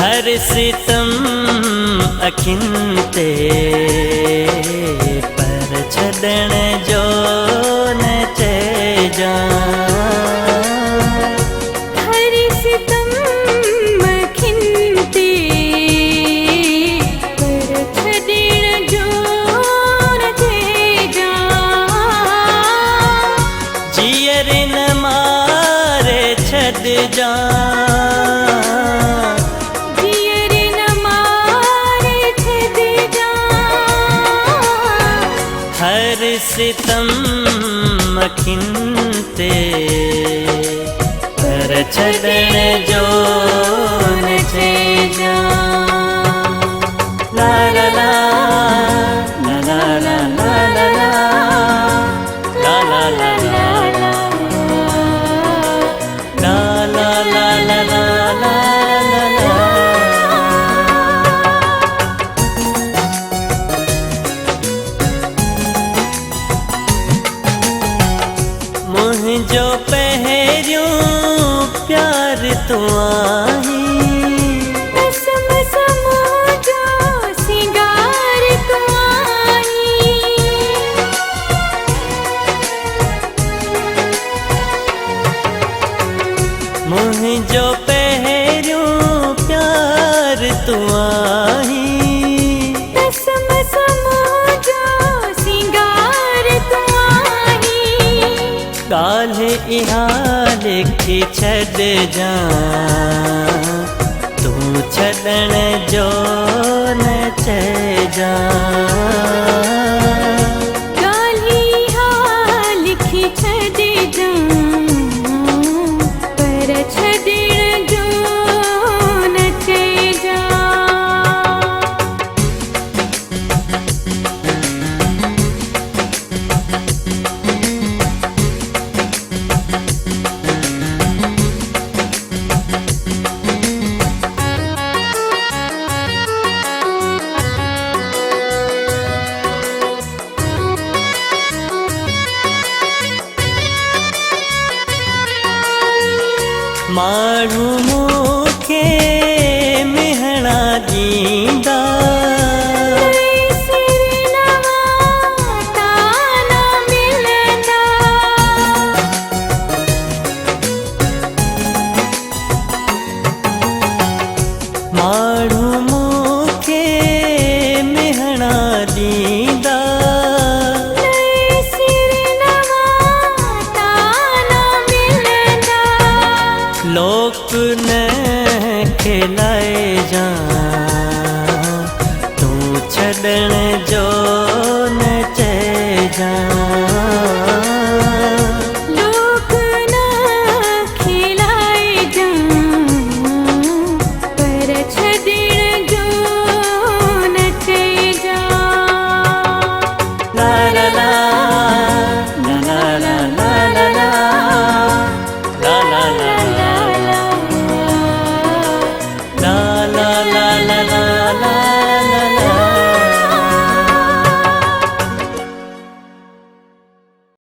हर सितम अखिन ते पर छॾण जो न चइजां। हर सितम अखिन ते पर छॾण जो न चइजां। जीअर न मारे छॾजां। हर सितम अखिन ते पर छॾण जो न चइजां। ला ला ला ला ला ला ला ला ला ला ला ला मुझो पहिरियों प्यार तू आहीं। कसम मुझो सिंगार तू आहीं। मुझो पहिरियों प्यार तू आहीं। कसम मुझो सिंगार तू आहीं। काल्ह इहा लिखी छॾजां। तू छॾण जो न चइजां। काल्ह इहा लिखी छॾजां। पर छॾण जो न चइजां। माण्हू मूंखे मिहणा ॾींदा। माण्हू मूंखे मिहणा ॾींदा। लोक न खिलाइजां। तू छॾण